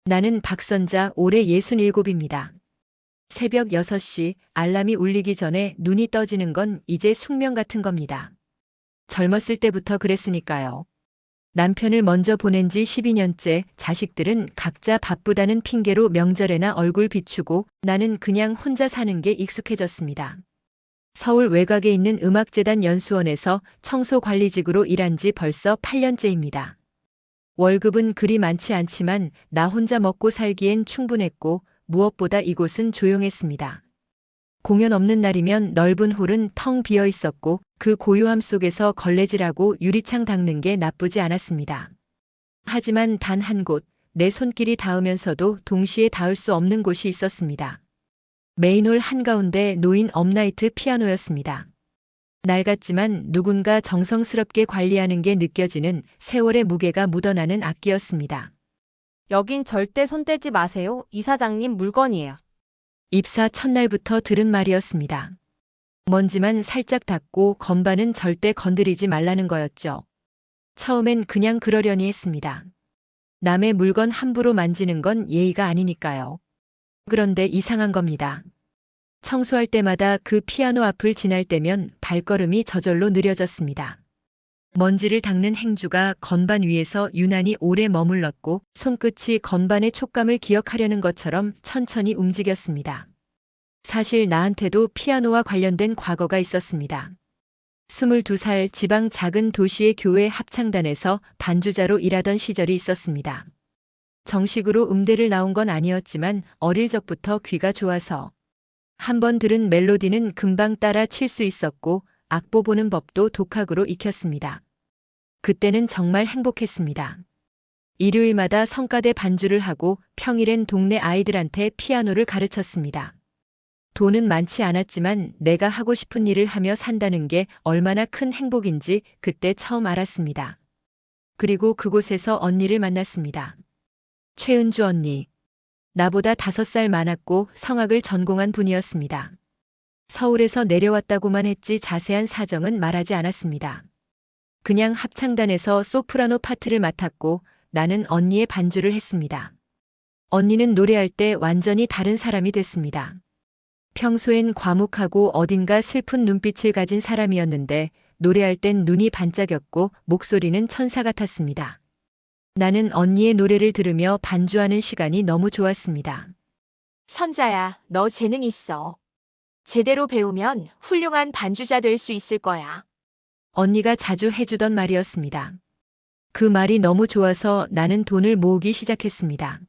나는 박선자 올해 67입니다. 새벽 6시 알람이 울리기 전에 눈이 떠지는 건 이제 숙명 같은 겁니다. 젊었을 때부터 그랬으니까요. 남편을 먼저 보낸 지 12년째 자식들은 각자 바쁘다는 핑계로 명절에나 얼굴 비추고 나는 그냥 혼자 사는 게 익숙해졌습니다. 서울 외곽에 있는 음악재단 연수원에서 청소관리직으로 일한 지 벌써 8년째입니다. 월급은 그리 많지 않지만 나 혼자 먹고 살기엔 충분했고 무엇보다 이곳은 조용했습니다. 공연 없는 날이면 넓은 홀은 텅 비어 있었고 그 고요함 속에서 걸레질하고 유리창 닦는 게 나쁘지 않았습니다. 하지만 단 한 곳, 내 손길이 닿으면서도 동시에 닿을 수 없는 곳이 있었습니다. 메인홀 한가운데 놓인 업라이트 피아노였습니다. 낡았지만 누군가 정성스럽게 관리하는 게 느껴지는 세월의 무게가 묻어나는 악기였습니다. 여긴 절대 손대지 마세요. 이사장님 물건이에요. 입사 첫날부터 들은 말이었습니다. 먼지만 살짝 닿고 건반은 절대 건드리지 말라는 거였죠. 처음엔 그냥 그러려니 했습니다. 남의 물건 함부로 만지는 건 예의가 아니니까요. 그런데 이상한 겁니다. 청소할 때마다 그 피아노 앞을 지날 때면 발걸음이 저절로 느려졌습니다. 먼지를 닦는 행주가 건반 위에서 유난히 오래 머물렀고 손끝이 건반의 촉감을 기억하려는 것처럼 천천히 움직였습니다. 사실 나한테도 피아노와 관련된 과거가 있었습니다. 22살 지방 작은 도시의 교회 합창단에서 반주자로 일하던 시절이 있었습니다. 정식으로 음대를 나온 건 아니었지만 어릴 적부터 귀가 좋아서 한번 들은 멜로디는 금방 따라 칠 수 있었고 악보 보는 법도 독학으로 익혔습니다. 그때는 정말 행복했습니다. 일요일마다 성가대 반주를 하고 평일엔 동네 아이들한테 피아노를 가르쳤습니다. 돈은 많지 않았지만 내가 하고 싶은 일을 하며 산다는 게 얼마나 큰 행복인지 그때 처음 알았습니다. 그리고 그곳에서 언니를 만났습니다. 최은주 언니. 나보다 5살 많았고 성악을 전공한 분이었습니다. 서울에서 내려왔다고만 했지 자세한 사정은 말하지 않았습니다. 그냥 합창단에서 소프라노 파트를 맡았고 나는 언니의 반주를 했습니다. 언니는 노래할 때 완전히 다른 사람이 됐습니다. 평소엔 과묵하고 어딘가 슬픈 눈빛을 가진 사람이었는데 노래할 땐 눈이 반짝였고 목소리는 천사 같았습니다. 나는 언니의 노래를 들으며 반주하는 시간이 너무 좋았습니다. 선자야, 너 재능 있어. 제대로 배우면 훌륭한 반주자 될 수 있을 거야. 언니가 자주 해주던 말이었습니다. 그 말이 너무 좋아서 나는 돈을 모으기 시작했습니다.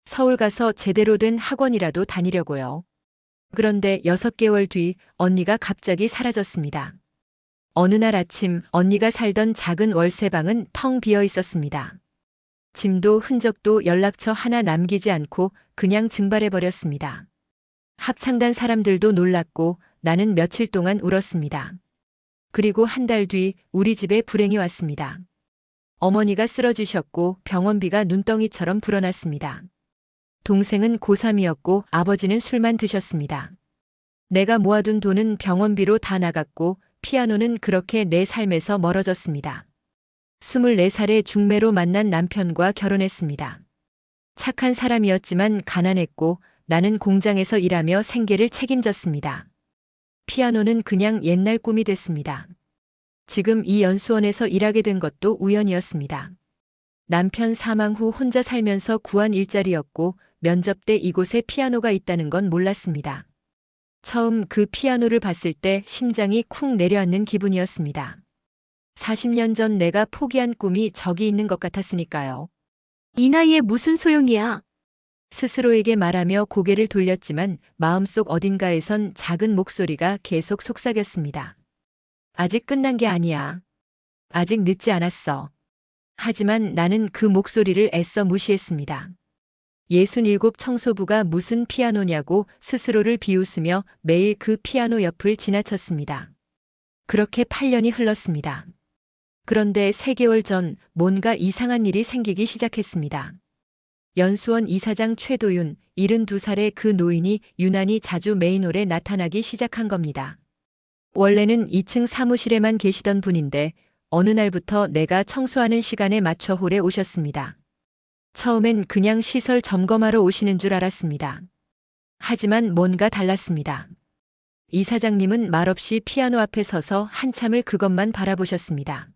서울 가서 제대로 된 학원이라도 다니려고요. 그런데 6개월 뒤 언니가 갑자기 사라졌습니다. 어느 날 아침 언니가 살던 작은 월세방은 텅 비어 있었습니다. 짐도 흔적도 연락처 하나 남기지 않고 그냥 증발해버렸습니다. 합창단 사람들도 놀랐고 나는 며칠 동안 울었습니다. 그리고 한 달 뒤 우리 집에 불행이 왔습니다. 어머니가 쓰러지셨고 병원비가 눈덩이처럼 불어났습니다. 동생은 고3이었고 아버지는 술만 드셨습니다. 내가 모아둔 돈은 병원비로 다 나갔고 피아노는 그렇게 내 삶에서 멀어졌습니다. 24살에 중매로 만난 남편과 결혼했습니다. 착한 사람이었지만 가난했고 나는 공장에서 일하며 생계를 책임졌습니다. 피아노는 그냥 옛날 꿈이 됐습니다. 지금 이 연수원에서 일하게 된 것도 우연이었습니다. 남편 사망 후 혼자 살면서 구한 일자리였고 면접 때 이곳에 피아노가 있다는 건 몰랐습니다. 처음 그 피아노를 봤을 때 심장이 쿵 내려앉는 기분이었습니다. 40년 전 내가 포기한 꿈이 저기 있는 것 같았으니까요. 이 나이에 무슨 소용이야? 스스로에게 말하며 고개를 돌렸지만 마음속 어딘가에선 작은 목소리가 계속 속삭였습니다. 아직 끝난 게 아니야. 아직 늦지 않았어. 하지만 나는 그 목소리를 애써 무시했습니다. 67 청소부가 무슨 피아노냐고 스스로를 비웃으며 매일 그 피아노 옆을 지나쳤습니다. 그렇게 8년이 흘렀습니다. 그런데 3개월 전 뭔가 이상한 일이 생기기 시작했습니다. 연수원 이사장 최도윤, 72살의 그 노인이 유난히 자주 메인홀에 나타나기 시작한 겁니다. 원래는 2층 사무실에만 계시던 분인데 어느 날부터 내가 청소하는 시간에 맞춰 홀에 오셨습니다. 처음엔 그냥 시설 점검하러 오시는 줄 알았습니다. 하지만 뭔가 달랐습니다. 이사장님은 말없이 피아노 앞에 서서 한참을 그것만 바라보셨습니다.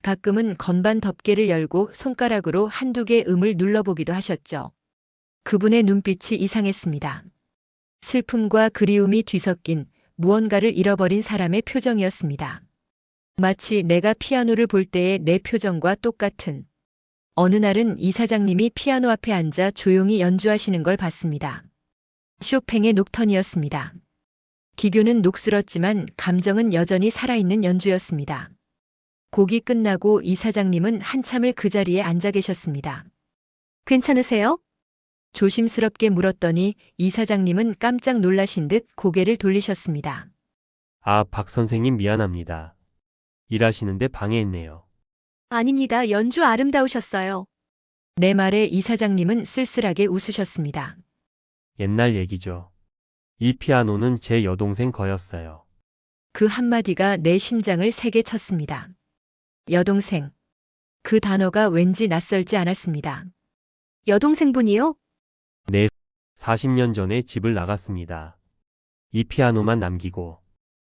가끔은 건반 덮개를 열고 손가락으로 한두 개 음을 눌러보기도 하셨죠. 그분의 눈빛이 이상했습니다. 슬픔과 그리움이 뒤섞인 무언가를 잃어버린 사람의 표정이었습니다. 마치 내가 피아노를 볼 때의 내 표정과 똑같은. 어느 날은 이사장님이 피아노 앞에 앉아 조용히 연주하시는 걸 봤습니다. 쇼팽의 녹턴이었습니다. 기교는 녹슬었지만 감정은 여전히 살아있는 연주였습니다. 곡이 끝나고 이사장님은 한참을 그 자리에 앉아 계셨습니다. 괜찮으세요? 조심스럽게 물었더니 이사장님은 깜짝 놀라신 듯 고개를 돌리셨습니다. 아, 박 선생님 미안합니다. 일하시는데 방해했네요. 아닙니다. 연주 아름다우셨어요. 내 말에 이사장님은 쓸쓸하게 웃으셨습니다. 옛날 얘기죠. 이 피아노는 제 여동생 거였어요. 그 한마디가 내 심장을 세게 쳤습니다. 여동생. 그 단어가 왠지 낯설지 않았습니다. 여동생분이요? 40년 전에 집을 나갔습니다. 이 피아노만 남기고.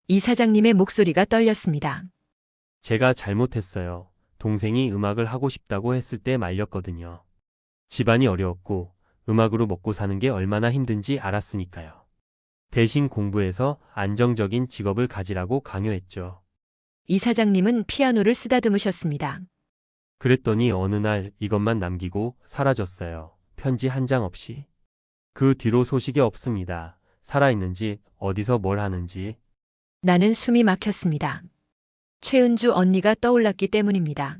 이사장님의 목소리가 떨렸습니다. 제가 잘못했어요. 동생이 음악을 하고 싶다고 했을 때 말렸거든요. 집안이 어려웠고 음악으로 먹고 사는 게 얼마나 힘든지 알았으니까요. 대신 공부해서 안정적인 직업을 가지라고 강요했죠. 이사장님은 피아노를 쓰다듬으셨습니다. 그랬더니 어느 날 이것만 남기고 사라졌어요. 편지 한 장 없이. 그 뒤로 소식이 없습니다. 살아있는지 어디서 뭘 하는지. 나는 숨이 막혔습니다. 최은주 언니가 떠올랐기 때문입니다.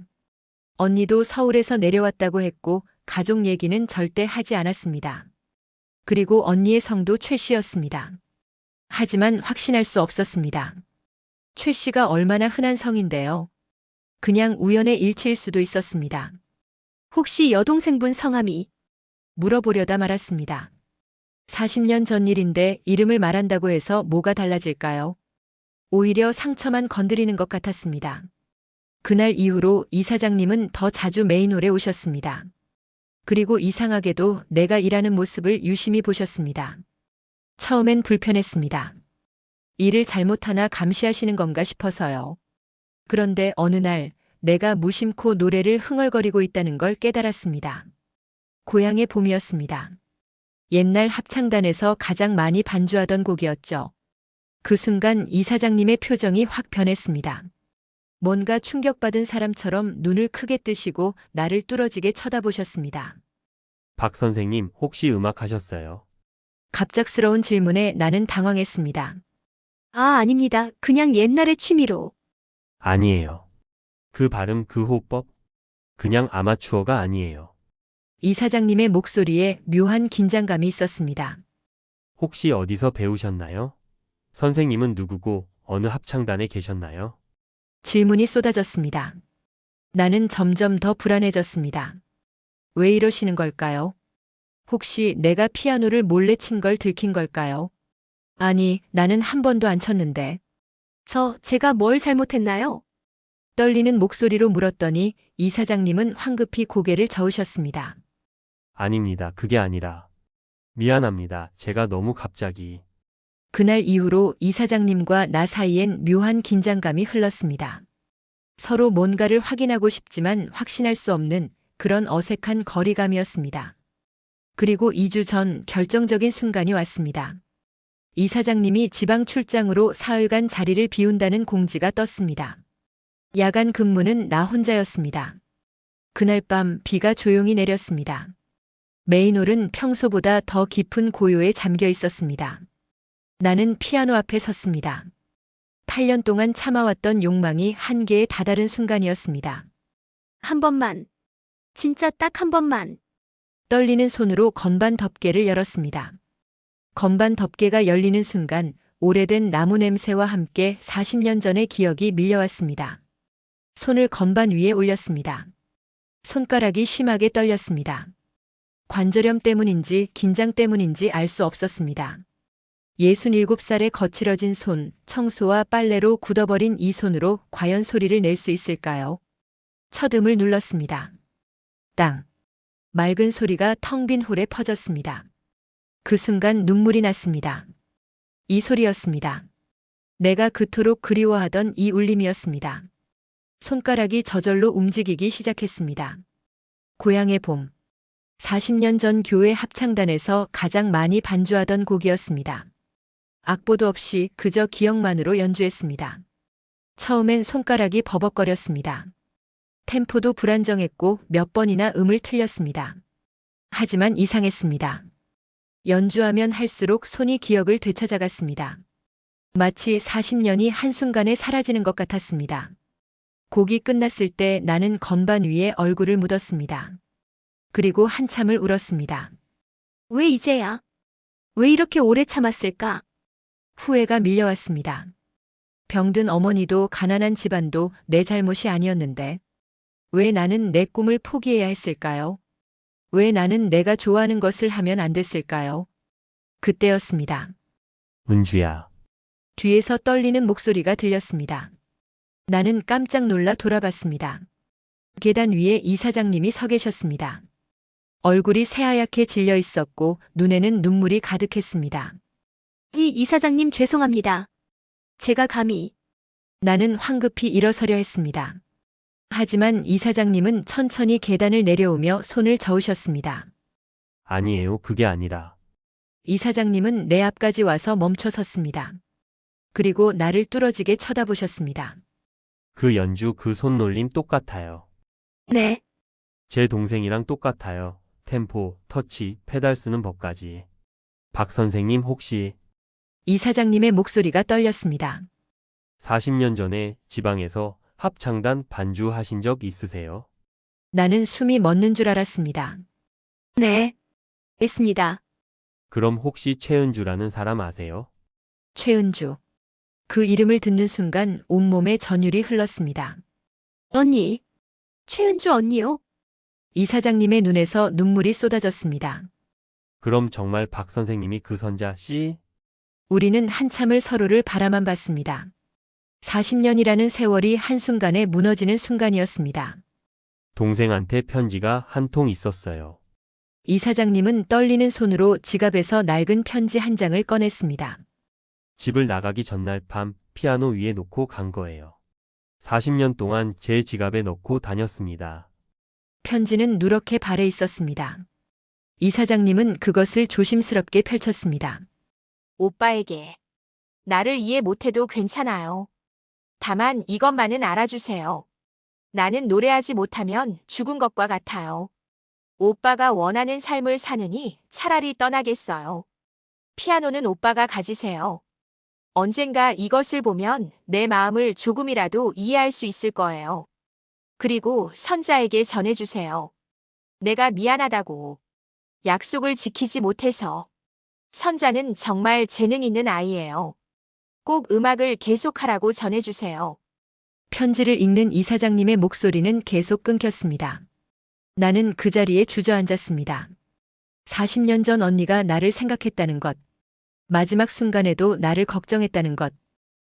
언니도 서울에서 내려왔다고 했고 가족 얘기는 절대 하지 않았습니다. 그리고 언니의 성도 최 씨였습니다. 하지만 확신할 수 없었습니다. 최 씨가 얼마나 흔한 성인데요. 그냥 우연의 일치일 수도 있었습니다. 혹시 여동생분 성함이? 물어보려다 말았습니다. 40년 전 일인데 이름을 말한다고 해서 뭐가 달라질까요? 오히려 상처만 건드리는 것 같았습니다. 그날 이후로 이사장님은 더 자주 메인홀에 오셨습니다. 그리고 이상하게도 내가 일하는 모습을 유심히 보셨습니다. 처음엔 불편했습니다. 일을 잘못하나 감시하시는 건가 싶어서요. 그런데 어느 날 내가 무심코 노래를 흥얼거리고 있다는 걸 깨달았습니다. 고향의 봄이었습니다. 옛날 합창단에서 가장 많이 반주하던 곡이었죠. 그 순간 이사장님의 표정이 확 변했습니다. 뭔가 충격받은 사람처럼 눈을 크게 뜨시고 나를 뚫어지게 쳐다보셨습니다. 박 선생님 혹시 음악 하셨어요? 갑작스러운 질문에 나는 당황했습니다. 아, 아닙니다. 그냥 옛날의 취미로. 아니에요. 그 발음, 그 호흡법? 그냥 아마추어가 아니에요. 이사장님의 목소리에 묘한 긴장감이 있었습니다. 혹시 어디서 배우셨나요? 선생님은 누구고 어느 합창단에 계셨나요? 질문이 쏟아졌습니다. 나는 점점 더 불안해졌습니다. 왜 이러시는 걸까요? 혹시 내가 피아노를 몰래 친 걸 들킨 걸까요? 아니, 나는 한 번도 안 쳤는데. 제가 뭘 잘못했나요? 떨리는 목소리로 물었더니 이사장님은 황급히 고개를 저으셨습니다. 아닙니다. 그게 아니라. 미안합니다. 제가 너무 갑자기. 그날 이후로 이사장님과 나 사이엔 묘한 긴장감이 흘렀습니다. 서로 뭔가를 확인하고 싶지만 확신할 수 없는 그런 어색한 거리감이었습니다. 그리고 2주 전 결정적인 순간이 왔습니다. 이사장님이 지방 출장으로 사흘간 자리를 비운다는 공지가 떴습니다. 야간 근무는 나 혼자였습니다. 그날 밤 비가 조용히 내렸습니다. 메인홀은 평소보다 더 깊은 고요에 잠겨 있었습니다. 나는 피아노 앞에 섰습니다. 8년 동안 참아왔던 욕망이 한계에 다다른 순간이었습니다. 한 번만. 진짜 딱 한 번만. 떨리는 손으로 건반 덮개를 열었습니다. 건반 덮개가 열리는 순간 오래된 나무 냄새와 함께 40년 전의 기억이 밀려왔습니다. 손을 건반 위에 올렸습니다. 손가락이 심하게 떨렸습니다. 관절염 때문인지 긴장 때문인지 알 수 없었습니다. 67살의 거칠어진 손, 청소와 빨래로 굳어버린 이 손으로 과연 소리를 낼 수 있을까요? 첫음을 눌렀습니다. 땅. 맑은 소리가 텅 빈 홀에 퍼졌습니다. 그 순간 눈물이 났습니다. 이 소리였습니다. 내가 그토록 그리워하던 이 울림이었습니다. 손가락이 저절로 움직이기 시작했습니다. 고향의 봄. 40년 전 교회 합창단에서 가장 많이 반주하던 곡이었습니다. 악보도 없이 그저 기억만으로 연주했습니다. 처음엔 손가락이 버벅거렸습니다. 템포도 불안정했고 몇 번이나 음을 틀렸습니다. 하지만 이상했습니다. 연주하면 할수록 손이 기억을 되찾아갔습니다. 마치 40년이 한순간에 사라지는 것 같았습니다. 곡이 끝났을 때 나는 건반 위에 얼굴을 묻었습니다. 그리고 한참을 울었습니다. 왜 이제야? 왜 이렇게 오래 참았을까? 후회가 밀려왔습니다. 병든 어머니도 가난한 집안도 내 잘못이 아니었는데 왜 나는 내 꿈을 포기해야 했을까요? 왜 나는 내가 좋아하는 것을 하면 안 됐을까요? 그때였습니다. 은주야. 뒤에서 떨리는 목소리가 들렸습니다. 나는 깜짝 놀라 돌아봤습니다. 계단 위에 이사장님이 서 계셨습니다. 얼굴이 새하얗게 질려 있었고 눈에는 눈물이 가득했습니다. 이 이사장님 죄송합니다. 제가 감히. 나는 황급히 일어서려 했습니다. 하지만 이사장님은 천천히 계단을 내려오며 손을 저으셨습니다. 아니에요. 그게 아니라. 이사장님은 내 앞까지 와서 멈춰 섰습니다. 그리고 나를 뚫어지게 쳐다보셨습니다. 그 연주 그 손놀림 똑같아요. 네. 제 동생이랑 똑같아요. 템포, 터치, 페달 쓰는 법까지. 박 선생님 혹시 이사장님의 목소리가 떨렸습니다. 40년 전에 지방에서 합창단 반주하신 적 있으세요? 나는 숨이 멎는 줄 알았습니다. 네. 있습니다. 그럼 혹시 최은주라는 사람 아세요? 최은주. 그 이름을 듣는 순간 온몸에 전율이 흘렀습니다. 언니. 최은주 언니요? 이사장님의 눈에서 눈물이 쏟아졌습니다. 그럼 정말 박 선생님이 그 선자 씨? 우리는 한참을 서로를 바라만 봤습니다. 40년이라는 세월이 한순간에 무너지는 순간이었습니다. 동생한테 편지가 한 통 있었어요. 이사장님은 떨리는 손으로 지갑에서 낡은 편지 한 장을 꺼냈습니다. 집을 나가기 전날 밤 피아노 위에 놓고 간 거예요. 40년 동안 제 지갑에 넣고 다녔습니다. 편지는 누렇게 발해 있었습니다. 이사장님은 그것을 조심스럽게 펼쳤습니다. 오빠에게. 나를 이해 못해도 괜찮아요. 다만 이것만은 알아주세요. 나는 노래하지 못하면 죽은 것과 같아요. 오빠가 원하는 삶을 사느니 차라리 떠나겠어요. 피아노는 오빠가 가지세요. 언젠가 이것을 보면 내 마음을 조금이라도 이해할 수 있을 거예요. 그리고 선자에게 전해주세요. 내가 미안하다고. 약속을 지키지 못해서. 선자는 정말 재능 있는 아이예요. 꼭 음악을 계속하라고 전해주세요. 편지를 읽는 이사장님의 목소리는 계속 끊겼습니다. 나는 그 자리에 주저앉았습니다. 40년 전 언니가 나를 생각했다는 것, 마지막 순간에도 나를 걱정했다는 것,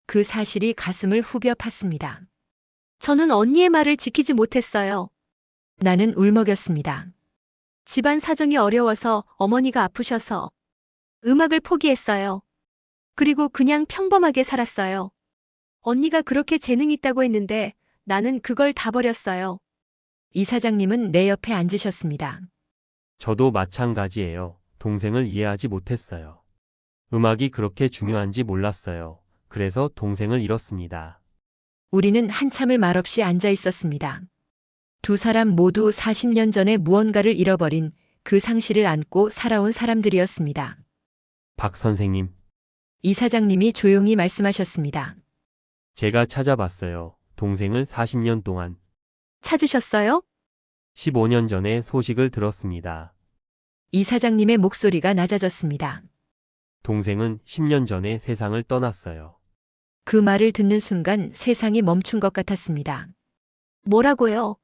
그 사실이 가슴을 후벼 팠습니다. 저는 언니의 말을 지키지 못했어요. 나는 울먹였습니다. 집안 사정이 어려워서 어머니가 아프셔서 음악을 포기했어요. 그리고 그냥 평범하게 살았어요. 언니가 그렇게 재능 있다고 했는데 나는 그걸 다 버렸어요. 이사장님은 내 옆에 앉으셨습니다. 저도 마찬가지예요. 동생을 이해하지 못했어요. 음악이 그렇게 중요한지 몰랐어요. 그래서 동생을 잃었습니다. 우리는 한참을 말없이 앉아 있었습니다. 두 사람 모두 40년 전에 무언가를 잃어버린 그 상실을 안고 살아온 사람들이었습니다. 박 선생님, 이사장님이 조용히 말씀하셨습니다. 제가 찾아봤어요. 동생을 40년 동안. 찾으셨어요? 15년 전에 소식을 들었습니다. 이사장님의 목소리가 낮아졌습니다. 동생은 10년 전에 세상을 떠났어요. 그 말을 듣는 순간 세상이 멈춘 것 같았습니다. 뭐라고요?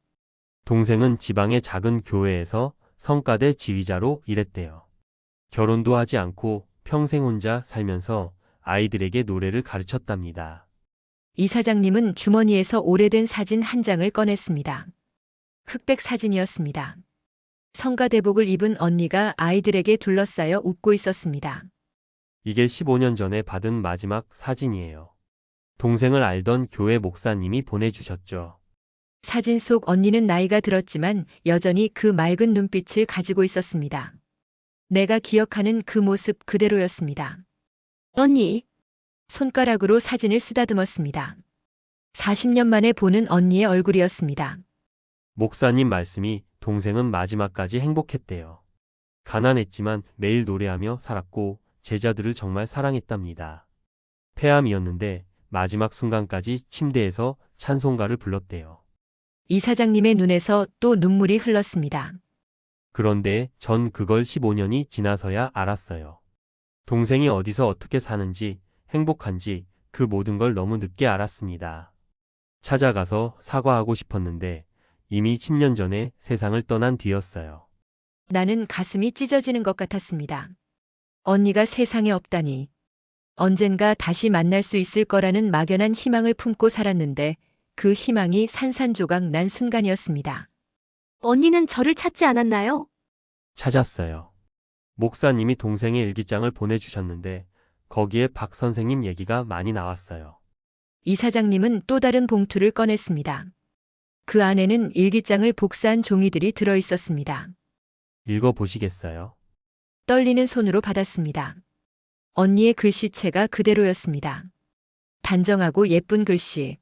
동생은 지방의 작은 교회에서 성가대 지휘자로 일했대요. 결혼도 하지 않고 평생 혼자 살면서 아이들에게 노래를 가르쳤답니다. 이사장님은 주머니에서 오래된 사진 한 장을 꺼냈습니다. 흑백 사진이었습니다. 성가대복을 입은 언니가 아이들에게 둘러싸여 웃고 있었습니다. 이게 15년 전에 받은 마지막 사진이에요. 동생을 알던 교회 목사님이 보내주셨죠. 사진 속 언니는 나이가 들었지만 여전히 그 맑은 눈빛을 가지고 있었습니다. 내가 기억하는 그 모습 그대로였습니다. 언니, 손가락으로 사진을 쓰다듬었습니다. 40년 만에 보는 언니의 얼굴이었습니다. 목사님 말씀이 동생은 마지막까지 행복했대요. 가난했지만 매일 노래하며 살았고 제자들을 정말 사랑했답니다. 폐암이었는데 마지막 순간까지 침대에서 찬송가를 불렀대요. 이사장님의 눈에서 또 눈물이 흘렀습니다. 그런데 전 그걸 15년이 지나서야 알았어요. 동생이 어디서 어떻게 사는지, 행복한지 그 모든 걸 너무 늦게 알았습니다. 찾아가서 사과하고 싶었는데 이미 10년 전에 세상을 떠난 뒤였어요. 나는 가슴이 찢어지는 것 같았습니다. 언니가 세상에 없다니. 언젠가 다시 만날 수 있을 거라는 막연한 희망을 품고 살았는데 그 희망이 산산조각 난 순간이었습니다. 언니는 저를 찾지 않았나요? 찾았어요. 목사님이 동생의 일기장을 보내주셨는데 거기에 박 선생님 얘기가 많이 나왔어요. 이사장님은 또 다른 봉투를 꺼냈습니다. 그 안에는 일기장을 복사한 종이들이 들어 있었습니다. 읽어보시겠어요? 떨리는 손으로 받았습니다. 언니의 글씨체가 그대로였습니다. 단정하고 예쁜 글씨.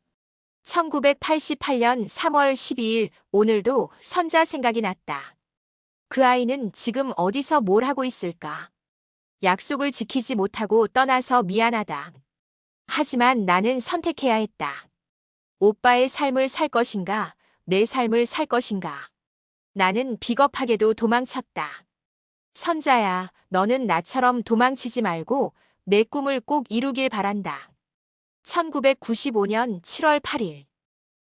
1988년 3월 12일 오늘도 선자 생각이 났다. 그 아이는 지금 어디서 뭘 하고 있을까? 약속을 지키지 못하고 떠나서 미안하다. 하지만 나는 선택해야 했다. 오빠의 삶을 살 것인가, 내 삶을 살 것인가. 나는 비겁하게도 도망쳤다. 선자야, 너는 나처럼 도망치지 말고 내 꿈을 꼭 이루길 바란다. 1995년 7월 8일.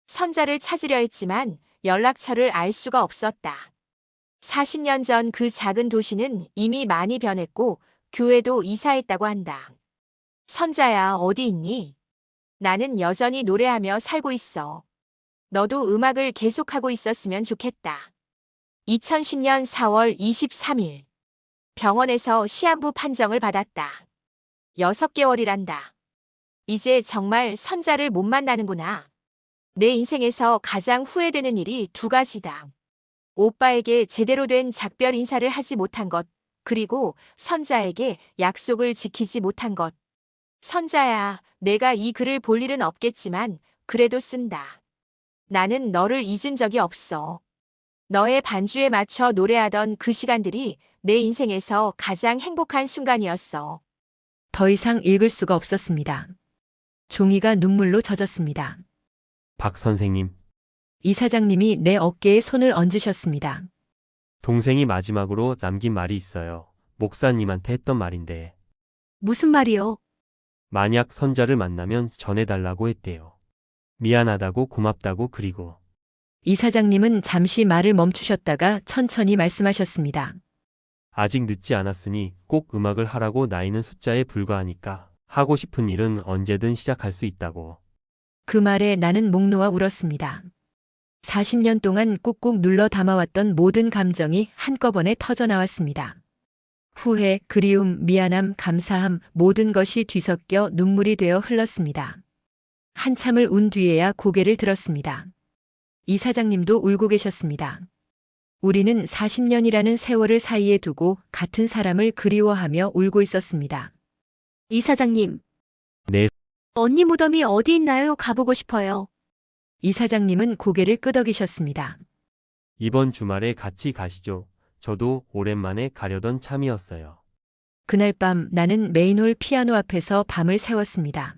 선자를 찾으려 했지만 연락처를 알 수가 없었다. 40년 전 그 작은 도시는 이미 많이 변했고 교회도 이사했다고 한다. 선자야, 어디 있니? 나는 여전히 노래하며 살고 있어. 너도 음악을 계속하고 있었으면 좋겠다. 2010년 4월 23일. 병원에서 시한부 판정을 받았다. 6개월이란다. 이제 정말 선자를 못 만나는구나. 내 인생에서 가장 후회되는 일이 2가지다. 오빠에게 제대로 된 작별 인사를 하지 못한 것, 그리고 선자에게 약속을 지키지 못한 것. 선자야, 내가 이 글을 볼 일은 없겠지만 그래도 쓴다. 나는 너를 잊은 적이 없어. 너의 반주에 맞춰 노래하던 그 시간들이 내 인생에서 가장 행복한 순간이었어. 더 이상 읽을 수가 없었습니다. 종이가 눈물로 젖었습니다. 박 선생님, 이사장님이 내 어깨에 손을 얹으셨습니다. 동생이 마지막으로 남긴 말이 있어요. 목사님한테 했던 말인데 무슨 말이요? 만약 선자를 만나면 전해달라고 했대요. 미안하다고 고맙다고 그리고 이사장님은 잠시 말을 멈추셨다가 천천히 말씀하셨습니다. 아직 늦지 않았으니 꼭 음악을 하라고 나이는 숫자에 불과하니까 하고 싶은 일은 언제든 시작할 수 있다고. 그 말에 나는 목 놓아 울었습니다. 40년 동안 꾹꾹 눌러 담아왔던 모든 감정이 한꺼번에 터져나왔습니다. 후회, 그리움, 미안함, 감사함, 모든 것이 뒤섞여 눈물이 되어 흘렀습니다. 한참을 운 뒤에야 고개를 들었습니다. 이사장님도 울고 계셨습니다. 우리는 40년이라는 세월을 사이에 두고 같은 사람을 그리워하며 울고 있었습니다. 이사장님. 네. 언니 무덤이 어디 있나요? 가보고 싶어요. 이사장님은 고개를 끄덕이셨습니다. 이번 주말에 같이 가시죠. 저도 오랜만에 가려던 참이었어요. 그날 밤 나는 메인홀 피아노 앞에서 밤을 새웠습니다.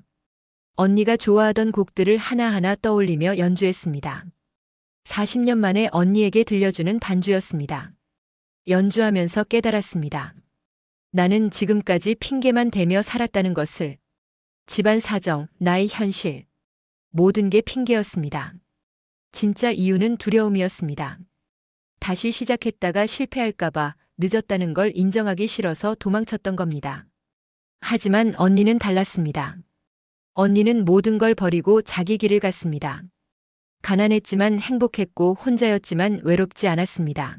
언니가 좋아하던 곡들을 하나하나 떠올리며 연주했습니다. 40년 만에 언니에게 들려주는 반주였습니다. 연주하면서 깨달았습니다. 나는 지금까지 핑계만 대며 살았다는 것을. 집안 사정, 나의 현실. 모든 게 핑계였습니다. 진짜 이유는 두려움이었습니다. 다시 시작했다가 실패할까봐 늦었다는 걸 인정하기 싫어서 도망쳤던 겁니다. 하지만 언니는 달랐습니다. 언니는 모든 걸 버리고 자기 길을 갔습니다. 가난했지만 행복했고 혼자였지만 외롭지 않았습니다.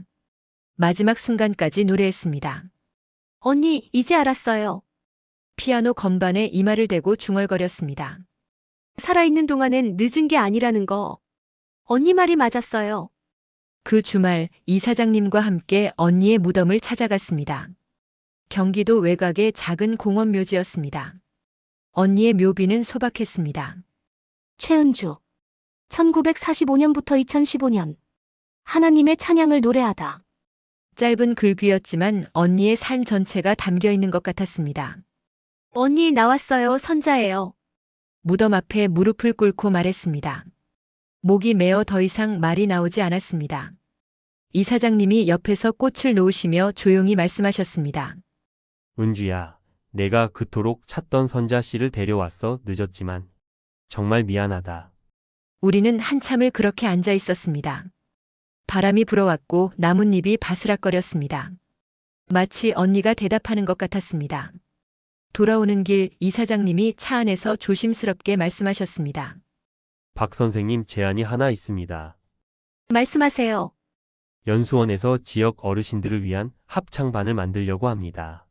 마지막 순간까지 노래했습니다. 언니, 이제 알았어요. 피아노 건반에 이마를 대고 중얼거렸습니다. 살아있는 동안엔 늦은 게 아니라는 거. 언니 말이 맞았어요. 그 주말 이사장님과 함께 언니의 무덤을 찾아갔습니다. 경기도 외곽의 작은 공원 묘지였습니다. 언니의 묘비는 소박했습니다. 최은주. 1945년부터 2015년. 하나님의 찬양을 노래하다. 짧은 글귀였지만 언니의 삶 전체가 담겨 있는 것 같았습니다. 언니 나왔어요. 선자예요. 무덤 앞에 무릎을 꿇고 말했습니다. 목이 메어 더 이상 말이 나오지 않았습니다. 이사장님이 옆에서 꽃을 놓으시며 조용히 말씀하셨습니다. 은주야, 내가 그토록 찾던 선자 씨를 데려왔어. 늦었지만 정말 미안하다. 우리는 한참을 그렇게 앉아 있었습니다. 바람이 불어왔고 나뭇잎이 바스락거렸습니다. 마치 언니가 대답하는 것 같았습니다. 돌아오는 길 이사장님이 차 안에서 조심스럽게 말씀하셨습니다. 박 선생님 제안이 하나 있습니다. 말씀하세요. 연수원에서 지역 어르신들을 위한 합창반을 만들려고 합니다.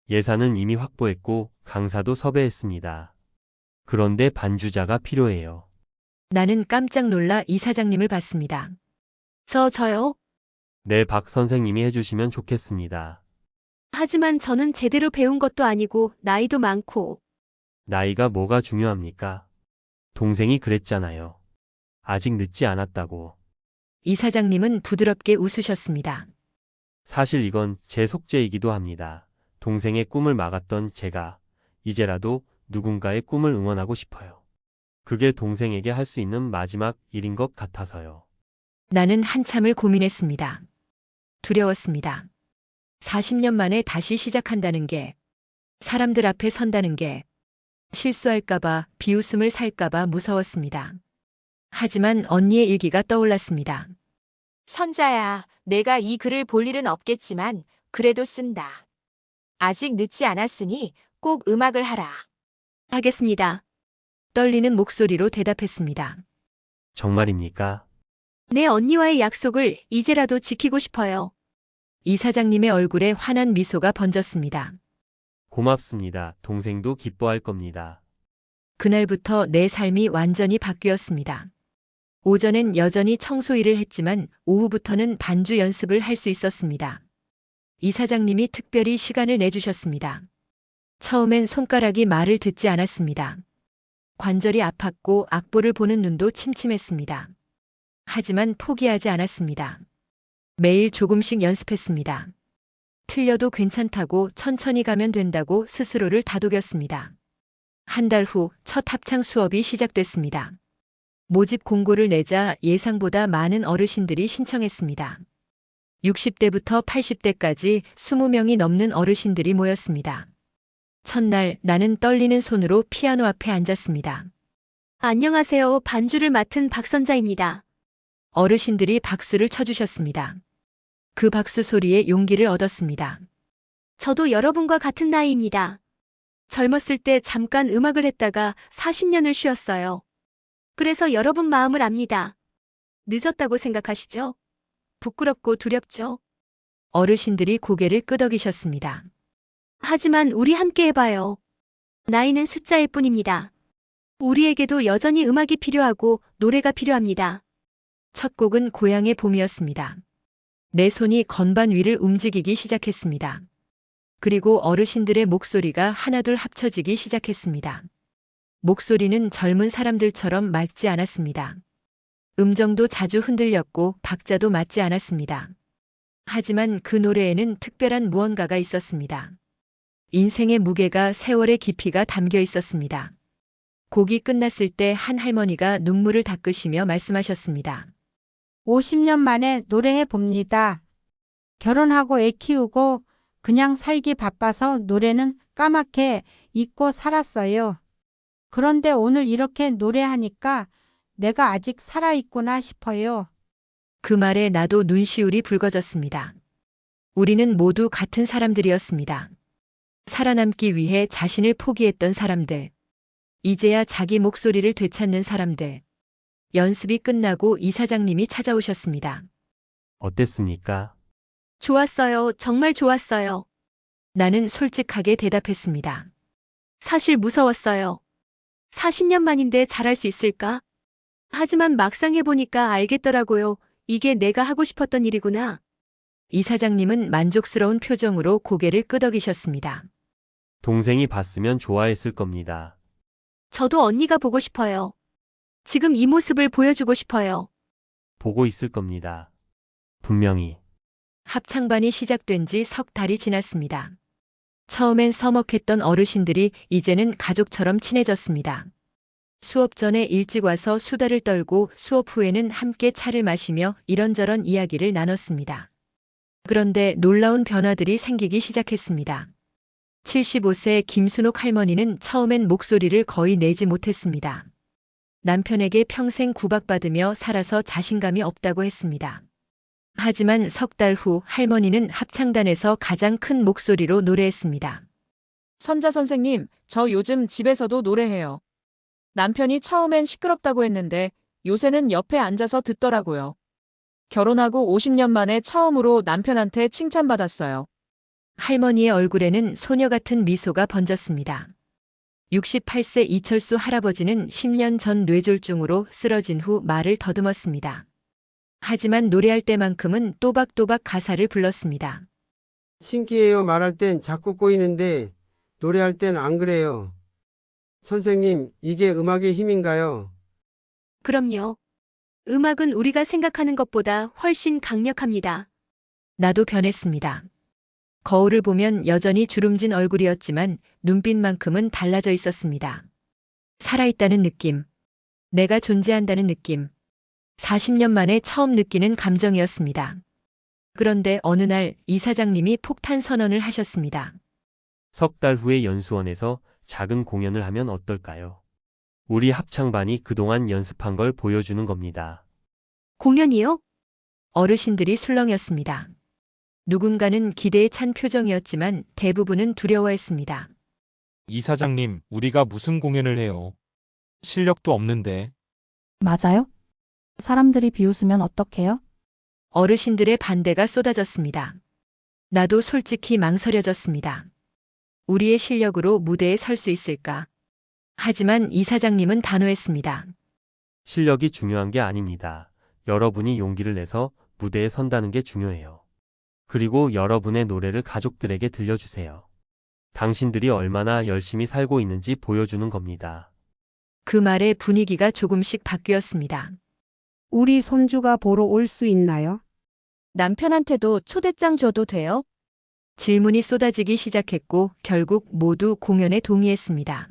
예산은 이미 확보했고 강사도 섭외했습니다. 그런데 반주자가 필요해요. 나는 깜짝 놀라 이사장님을 봤습니다. 저요? 네, 박 선생님이 해주시면 좋겠습니다. 하지만 저는 제대로 배운 것도 아니고 나이도 많고. 나이가 뭐가 중요합니까? 동생이 그랬잖아요. 아직 늦지 않았다고. 이사장님은 부드럽게 웃으셨습니다. 사실 이건 제 속죄이기도 합니다. 동생의 꿈을 막았던 제가 이제라도 누군가의 꿈을 응원하고 싶어요. 그게 동생에게 할 수 있는 마지막 일인 것 같아서요. 나는 한참을 고민했습니다. 두려웠습니다. 40년 만에 다시 시작한다는 게, 사람들 앞에 선다는 게, 실수할까봐, 비웃음을 살까봐 무서웠습니다. 하지만 언니의 일기가 떠올랐습니다. 선자야, 내가 이 글을 볼 일은 없겠지만 그래도 쓴다. 아직 늦지 않았으니 꼭 음악을 하라. 하겠습니다. 떨리는 목소리로 대답했습니다. 정말입니까? 내 언니와의 약속을 이제라도 지키고 싶어요. 이사장님의 얼굴에 환한 미소가 번졌습니다. 고맙습니다. 동생도 기뻐할 겁니다. 그날부터 내 삶이 완전히 바뀌었습니다. 오전엔 여전히 청소 일을 했지만 오후부터는 반주 연습을 할 수 있었습니다. 이사장님이 특별히 시간을 내주셨습니다. 처음엔 손가락이 말을 듣지 않았습니다. 관절이 아팠고 악보를 보는 눈도 침침했습니다. 하지만 포기하지 않았습니다. 매일 조금씩 연습했습니다. 틀려도 괜찮다고 천천히 가면 된다고 스스로를 다독였습니다. 한 달 후 첫 합창 수업이 시작됐습니다. 모집 공고를 내자 예상보다 많은 어르신들이 신청했습니다. 60대부터 80대까지 20명이 넘는 어르신들이 모였습니다. 첫날 나는 떨리는 손으로 피아노 앞에 앉았습니다. 안녕하세요. 반주를 맡은 박선자입니다. 어르신들이 박수를 쳐주셨습니다. 그 박수 소리에 용기를 얻었습니다. 저도 여러분과 같은 나이입니다. 젊었을 때 잠깐 음악을 했다가 40년을 쉬었어요. 그래서 여러분 마음을 압니다. 늦었다고 생각하시죠? 부끄럽고 두렵죠? 어르신들이 고개를 끄덕이셨습니다. 하지만 우리 함께 해봐요. 나이는 숫자일 뿐입니다. 우리에게도 여전히 음악이 필요하고 노래가 필요합니다. 첫 곡은 고향의 봄이었습니다. 내 손이 건반 위를 움직이기 시작했습니다. 그리고 어르신들의 목소리가 하나둘 합쳐지기 시작했습니다. 목소리는 젊은 사람들처럼 맑지 않았습니다. 음정도 자주 흔들렸고 박자도 맞지 않았습니다. 하지만 그 노래에는 특별한 무언가가 있었습니다. 인생의 무게가 세월의 깊이가 담겨 있었습니다. 곡이 끝났을 때 한 할머니가 눈물을 닦으시며 말씀하셨습니다. 50년 만에 노래해 봅니다. 결혼하고 애 키우고 그냥 살기 바빠서 노래는 까맣게 잊고 살았어요. 그런데 오늘 이렇게 노래하니까 내가 아직 살아있구나 싶어요. 그 말에 나도 눈시울이 붉어졌습니다. 우리는 모두 같은 사람들이었습니다. 살아남기 위해 자신을 포기했던 사람들. 이제야 자기 목소리를 되찾는 사람들. 연습이 끝나고 이사장님이 찾아오셨습니다. 어땠습니까? 좋았어요. 정말 좋았어요. 나는 솔직하게 대답했습니다. 사실 무서웠어요. 40년 만인데 잘할 수 있을까? 하지만 막상 해보니까 알겠더라고요. 이게 내가 하고 싶었던 일이구나. 이사장님은 만족스러운 표정으로 고개를 끄덕이셨습니다. 동생이 봤으면 좋아했을 겁니다. 저도 언니가 보고 싶어요. 지금 이 모습을 보여주고 싶어요. 보고 있을 겁니다. 분명히. 합창반이 시작된 지 석 달이 지났습니다. 처음엔 서먹했던 어르신들이 이제는 가족처럼 친해졌습니다. 수업 전에 일찍 와서 수다를 떨고 수업 후에는 함께 차를 마시며 이런저런 이야기를 나눴습니다. 그런데 놀라운 변화들이 생기기 시작했습니다. 75세 김순옥 할머니는 처음엔 목소리를 거의 내지 못했습니다. 남편에게 평생 구박받으며 살아서 자신감이 없다고 했습니다. 하지만 석 달 후 할머니는 합창단에서 가장 큰 목소리로 노래했습니다. 선자 선생님, 저 요즘 집에서도 노래해요. 남편이 처음엔 시끄럽다고 했는데 요새는 옆에 앉아서 듣더라고요. 결혼하고 50년 만에 처음으로 남편한테 칭찬받았어요. 할머니의 얼굴에는 소녀 같은 미소가 번졌습니다. 68세 이철수 할아버지는 10년 전 뇌졸중으로 쓰러진 후 말을 더듬었습니다. 하지만 노래할 때만큼은 또박또박 가사를 불렀습니다. 신기해요. 말할 땐 자꾸 꼬이는데 노래할 땐 안 그래요. 선생님, 이게 음악의 힘인가요? 그럼요. 음악은 우리가 생각하는 것보다 훨씬 강력합니다. 나도 변했습니다. 거울을 보면 여전히 주름진 얼굴이었지만 눈빛만큼은 달라져 있었습니다. 살아있다는 느낌. 내가 존재한다는 느낌. 40년 만에 처음 느끼는 감정이었습니다. 그런데 어느 날 이사장님이 폭탄 선언을 하셨습니다. 석 달 후에 연수원에서 작은 공연을 하면 어떨까요? 우리 합창반이 그동안 연습한 걸 보여주는 겁니다. 공연이요? 어르신들이 술렁였습니다. 누군가는 기대에 찬 표정이었지만 대부분은 두려워했습니다. 이사장님, 우리가 무슨 공연을 해요? 실력도 없는데. 맞아요? 사람들이 비웃으면 어떡해요? 어르신들의 반대가 쏟아졌습니다. 나도 솔직히 망설여졌습니다. 우리의 실력으로 무대에 설 수 있을까? 하지만 이사장님은 단호했습니다. 실력이 중요한 게 아닙니다. 여러분이 용기를 내서 무대에 선다는 게 중요해요. 그리고 여러분의 노래를 가족들에게 들려주세요. 당신들이 얼마나 열심히 살고 있는지 보여주는 겁니다. 그 말에 분위기가 조금씩 바뀌었습니다. 우리 손주가 보러 올 수 있나요? 남편한테도 초대장 줘도 돼요? 질문이 쏟아지기 시작했고 결국 모두 공연에 동의했습니다.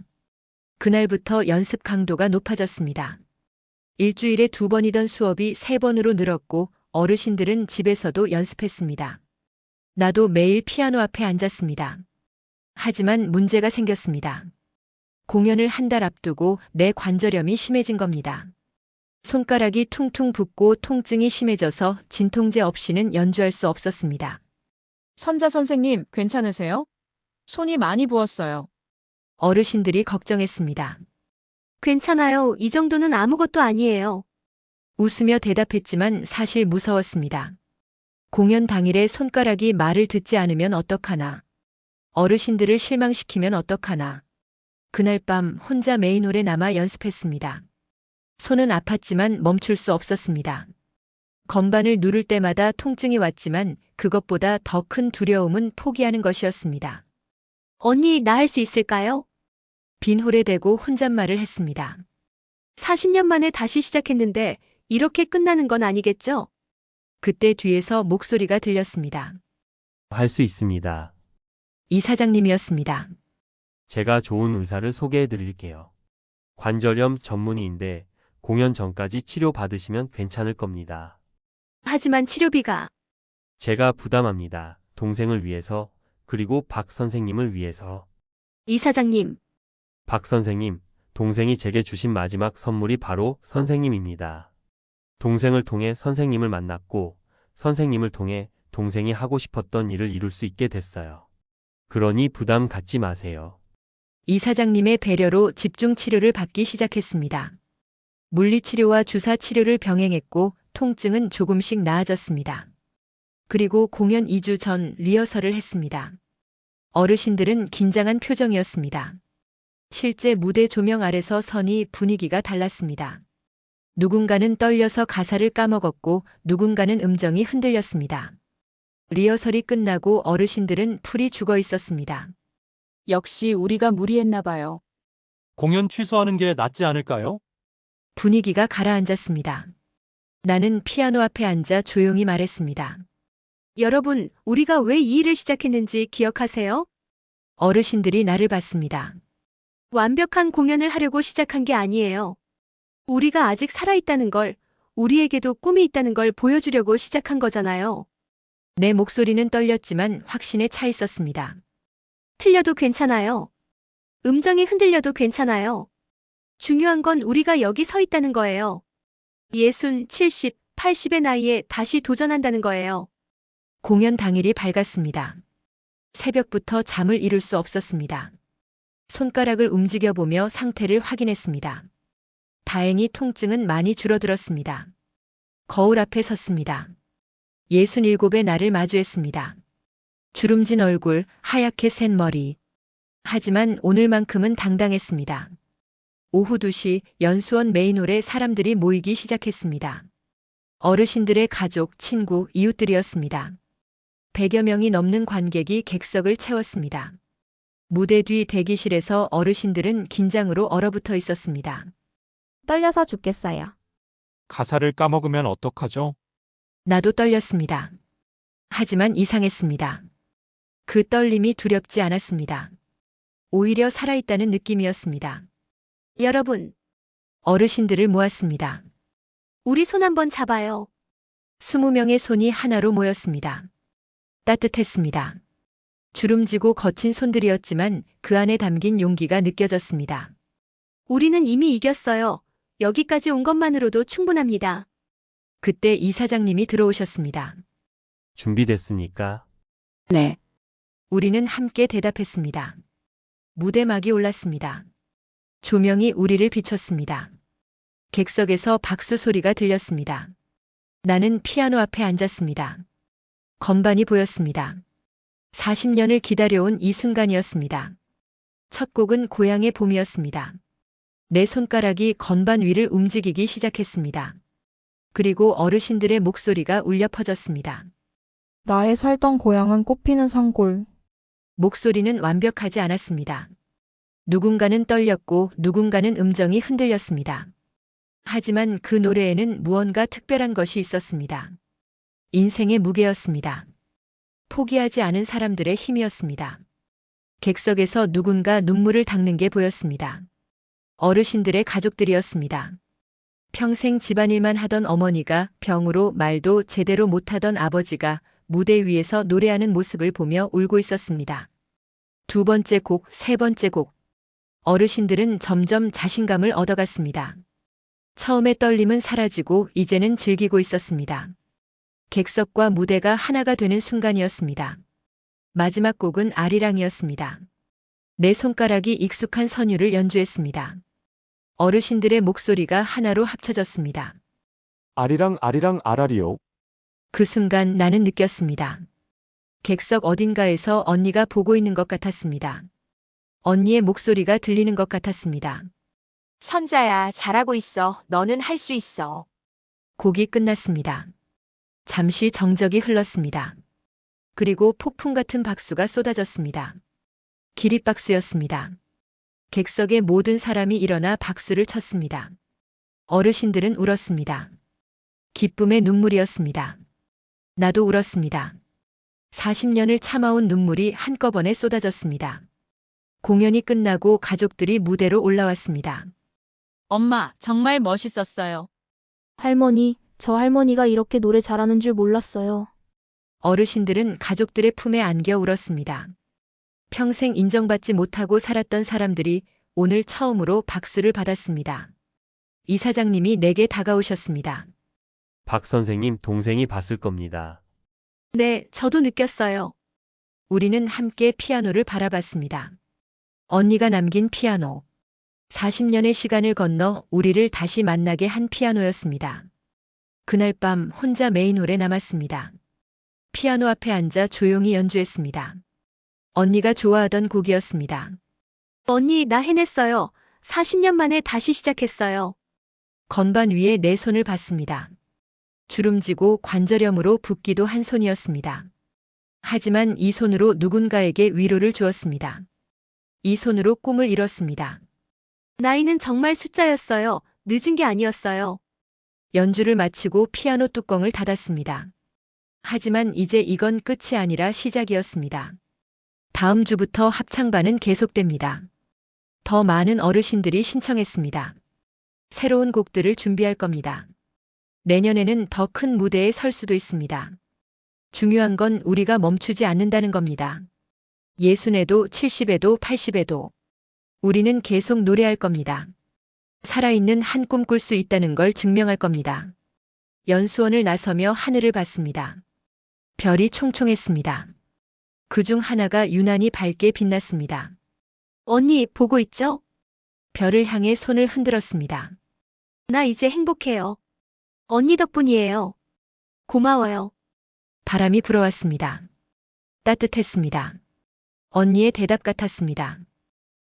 그날부터 연습 강도가 높아졌습니다. 일주일에 2번이던 수업이 3번으로 늘었고 어르신들은 집에서도 연습했습니다. 나도 매일 피아노 앞에 앉았습니다. 하지만 문제가 생겼습니다. 공연을 한 달 앞두고 내 관절염이 심해진 겁니다. 손가락이 퉁퉁 붓고 통증이 심해져서 진통제 없이는 연주할 수 없었습니다. 선자 선생님, 괜찮으세요? 손이 많이 부었어요. 어르신들이 걱정했습니다. 괜찮아요. 이 정도는 아무것도 아니에요. 웃으며 대답했지만 사실 무서웠습니다. 공연 당일에 손가락이 말을 듣지 않으면 어떡하나. 어르신들을 실망시키면 어떡하나. 그날 밤 혼자 메인홀에 남아 연습했습니다. 손은 아팠지만 멈출 수 없었습니다. 건반을 누를 때마다 통증이 왔지만 그것보다 더 큰 두려움은 포기하는 것이었습니다. 언니, 나 할 수 있을까요? 빈 홀에 대고 혼잣말을 했습니다. 40년 만에 다시 시작했는데 이렇게 끝나는 건 아니겠죠? 그때 뒤에서 목소리가 들렸습니다. 할 수 있습니다. 이사장님이었습니다. 제가 좋은 의사를 소개해 드릴게요. 관절염 전문의인데 공연 전까지 치료 받으시면 괜찮을 겁니다. 하지만 치료비가 제가 부담합니다. 동생을 위해서, 그리고 박 선생님을 위해서. 이사장님, 박 선생님, 동생이 제게 주신 마지막 선물이 바로 선생님입니다. 동생을 통해 선생님을 만났고, 선생님을 통해 동생이 하고 싶었던 일을 이룰 수 있게 됐어요. 그러니 부담 갖지 마세요. 이사장님의 배려로 집중 치료를 받기 시작했습니다. 물리치료와 주사치료를 병행했고 통증은 조금씩 나아졌습니다. 그리고 공연 2주 전 리허설을 했습니다. 어르신들은 긴장한 표정이었습니다. 실제 무대 조명 아래서 서니 분위기가 달랐습니다. 누군가는 떨려서 가사를 까먹었고 누군가는 음정이 흔들렸습니다. 리허설이 끝나고 어르신들은 풀이 죽어 있었습니다. 역시 우리가 무리했나 봐요. 공연 취소하는 게 낫지 않을까요? 분위기가 가라앉았습니다. 나는 피아노 앞에 앉아 조용히 말했습니다. 여러분, 우리가 왜 이 일을 시작했는지 기억하세요? 어르신들이 나를 봤습니다. 완벽한 공연을 하려고 시작한 게 아니에요. 우리가 아직 살아있다는 걸, 우리에게도 꿈이 있다는 걸 보여주려고 시작한 거잖아요. 내 목소리는 떨렸지만 확신에 차 있었습니다. 틀려도 괜찮아요. 음정이 흔들려도 괜찮아요. 중요한 건 우리가 여기 서 있다는 거예요. 60, 70, 80의 나이에 다시 도전한다는 거예요. 공연 당일이 밝았습니다. 새벽부터 잠을 이룰 수 없었습니다. 손가락을 움직여보며 상태를 확인했습니다. 다행히 통증은 많이 줄어들었습니다. 거울 앞에 섰습니다. 67의 나를 마주했습니다. 주름진 얼굴, 하얗게 센 머리. 하지만 오늘만큼은 당당했습니다. 오후 2시 연수원 메인홀에 사람들이 모이기 시작했습니다. 어르신들의 가족, 친구, 이웃들이었습니다. 100여 명이 넘는 관객이 객석을 채웠습니다. 무대 뒤 대기실에서 어르신들은 긴장으로 얼어붙어 있었습니다. 떨려서 죽겠어요. 가사를 까먹으면 어떡하죠? 나도 떨렸습니다. 하지만 이상했습니다. 그 떨림이 두렵지 않았습니다. 오히려 살아있다는 느낌이었습니다. 여러분, 어르신들을 모았습니다. 우리 손 한번 잡아요. 20명의 손이 하나로 모였습니다. 따뜻했습니다. 주름지고 거친 손들이었지만 그 안에 담긴 용기가 느껴졌습니다. 우리는 이미 이겼어요. 여기까지 온 것만으로도 충분합니다. 그때 이사장님이 들어오셨습니다. 준비됐습니까? 네. 우리는 함께 대답했습니다. 무대막이 올랐습니다. 조명이 우리를 비췄습니다. 객석에서 박수 소리가 들렸습니다. 나는 피아노 앞에 앉았습니다. 건반이 보였습니다. 40년을 기다려온 이 순간이었습니다. 첫 곡은 고향의 봄이었습니다. 내 손가락이 건반 위를 움직이기 시작했습니다. 그리고 어르신들의 목소리가 울려 퍼졌습니다. 나의 살던 고향은 꽃피는 산골. 목소리는 완벽하지 않았습니다. 누군가는 떨렸고 누군가는 음정이 흔들렸습니다. 하지만 그 노래에는 무언가 특별한 것이 있었습니다. 인생의 무게였습니다. 포기하지 않은 사람들의 힘이었습니다. 객석에서 누군가 눈물을 닦는 게 보였습니다. 어르신들의 가족들이었습니다. 평생 집안일만 하던 어머니가 병으로 말도 제대로 못하던 아버지가 무대 위에서 노래하는 모습을 보며 울고 있었습니다. 두 번째 곡, 세 번째 곡. 어르신들은 점점 자신감을 얻어갔습니다. 처음의 떨림은 사라지고 이제는 즐기고 있었습니다. 객석과 무대가 하나가 되는 순간이었습니다. 마지막 곡은 아리랑이었습니다. 내 손가락이 익숙한 선율을 연주했습니다. 어르신들의 목소리가 하나로 합쳐졌습니다. 아리랑 아리랑 아라리요. 그 순간 나는 느꼈습니다. 객석 어딘가에서 언니가 보고 있는 것 같았습니다. 언니의 목소리가 들리는 것 같았습니다. 선자야, 잘하고 있어. 너는 할 수 있어. 곡이 끝났습니다. 잠시 정적이 흘렀습니다. 그리고 폭풍 같은 박수가 쏟아졌습니다. 기립박수였습니다. 객석의 모든 사람이 일어나 박수를 쳤습니다. 어르신들은 울었습니다. 기쁨의 눈물이었습니다. 나도 울었습니다. 40년을 참아온 눈물이 한꺼번에 쏟아졌습니다. 공연이 끝나고 가족들이 무대로 올라왔습니다. 엄마, 정말 멋있었어요. 할머니, 저 할머니가 이렇게 노래 잘하는 줄 몰랐어요. 어르신들은 가족들의 품에 안겨 울었습니다. 평생 인정받지 못하고 살았던 사람들이 오늘 처음으로 박수를 받았습니다. 이사장님이 내게 다가오셨습니다. 박 선생님 동생이 봤을 겁니다. 네, 저도 느꼈어요. 우리는 함께 피아노를 바라봤습니다. 언니가 남긴 피아노. 40년의 시간을 건너 우리를 다시 만나게 한 피아노였습니다. 그날 밤 혼자 메인홀에 남았습니다. 피아노 앞에 앉아 조용히 연주했습니다. 언니가 좋아하던 곡이었습니다. 언니, 나 해냈어요. 40년 만에 다시 시작했어요. 건반 위에 내 손을 봤습니다. 주름지고 관절염으로 붓기도 한 손이었습니다. 하지만 이 손으로 누군가에게 위로를 주었습니다. 이 손으로 꿈을 이뤘습니다. 나이는 정말 숫자였어요. 늦은 게 아니었어요. 연주를 마치고 피아노 뚜껑을 닫았습니다. 하지만 이제 이건 끝이 아니라 시작이었습니다. 다음 주부터 합창반은 계속됩니다. 더 많은 어르신들이 신청했습니다. 새로운 곡들을 준비할 겁니다. 내년에는 더 큰 무대에 설 수도 있습니다. 중요한 건 우리가 멈추지 않는다는 겁니다. 60에도 70에도 80에도 우리는 계속 노래할 겁니다. 살아있는 한 꿈 꿀 수 있다는 걸 증명할 겁니다. 연수원을 나서며 하늘을 봤습니다. 별이 총총했습니다. 그중 하나가 유난히 밝게 빛났습니다. 언니, 보고 있죠? 별을 향해 손을 흔들었습니다. 나 이제 행복해요. 언니 덕분이에요. 고마워요. 바람이 불어왔습니다. 따뜻했습니다. 언니의 대답 같았습니다.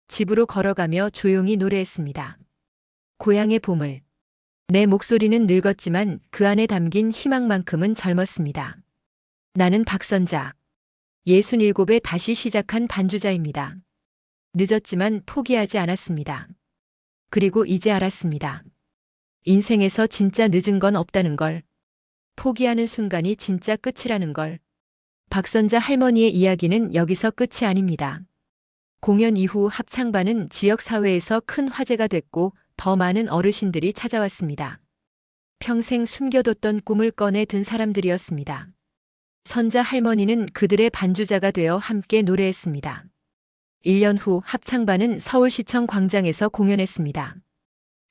집으로 걸어가며 조용히 노래했습니다. 고향의 보물. 내 목소리는 늙었지만 그 안에 담긴 희망만큼은 젊었습니다. 나는 박선자. 67에 다시 시작한 반주자입니다. 늦었지만 포기하지 않았습니다. 그리고 이제 알았습니다. 인생에서 진짜 늦은 건 없다는 걸. 포기하는 순간이 진짜 끝이라는 걸. 박선자 할머니의 이야기는 여기서 끝이 아닙니다. 공연 이후 합창반은 지역사회에서 큰 화제가 됐고 더 많은 어르신들이 찾아왔습니다. 평생 숨겨뒀던 꿈을 꺼내 든 사람들이었습니다. 선자 할머니는 그들의 반주자가 되어 함께 노래했습니다. 1년 후 합창반은 서울시청 광장에서 공연했습니다.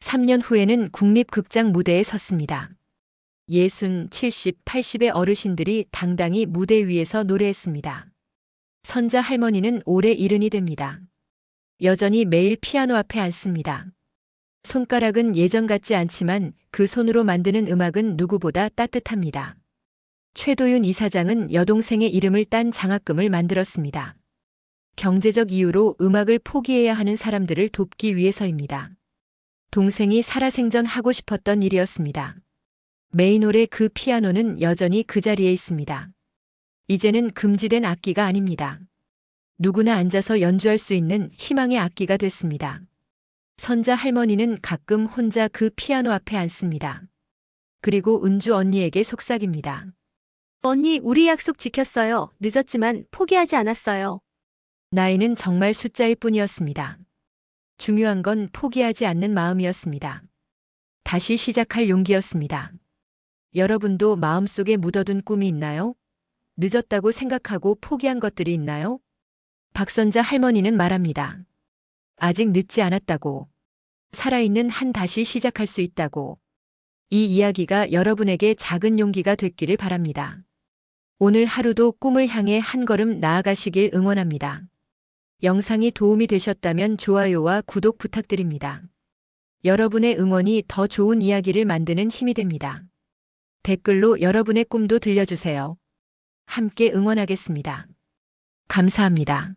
3년 후에는 국립극장 무대에 섰습니다. 60, 70, 80의 어르신들이 당당히 무대 위에서 노래했습니다. 선자 할머니는 올해 70이 됩니다. 여전히 매일 피아노 앞에 앉습니다. 손가락은 예전 같지 않지만 그 손으로 만드는 음악은 누구보다 따뜻합니다. 최도윤 이사장은 여동생의 이름을 딴 장학금을 만들었습니다. 경제적 이유로 음악을 포기해야 하는 사람들을 돕기 위해서입니다. 동생이 살아생전 하고 싶었던 일이었습니다. 메인홀의 그 피아노는 여전히 그 자리에 있습니다. 이제는 금지된 악기가 아닙니다. 누구나 앉아서 연주할 수 있는 희망의 악기가 됐습니다. 선자 할머니는 가끔 혼자 그 피아노 앞에 앉습니다. 그리고 은주 언니에게 속삭입니다. 언니, 우리 약속 지켰어요. 늦었지만 포기하지 않았어요. 나이는 정말 숫자일 뿐이었습니다. 중요한 건 포기하지 않는 마음이었습니다. 다시 시작할 용기였습니다. 여러분도 마음속에 묻어둔 꿈이 있나요? 늦었다고 생각하고 포기한 것들이 있나요? 박선자 할머니는 말합니다. 아직 늦지 않았다고. 살아있는 한 다시 시작할 수 있다고. 이 이야기가 여러분에게 작은 용기가 됐기를 바랍니다. 오늘 하루도 꿈을 향해 한 걸음 나아가시길 응원합니다. 영상이 도움이 되셨다면 좋아요와 구독 부탁드립니다. 여러분의 응원이 더 좋은 이야기를 만드는 힘이 됩니다. 댓글로 여러분의 꿈도 들려주세요. 함께 응원하겠습니다. 감사합니다.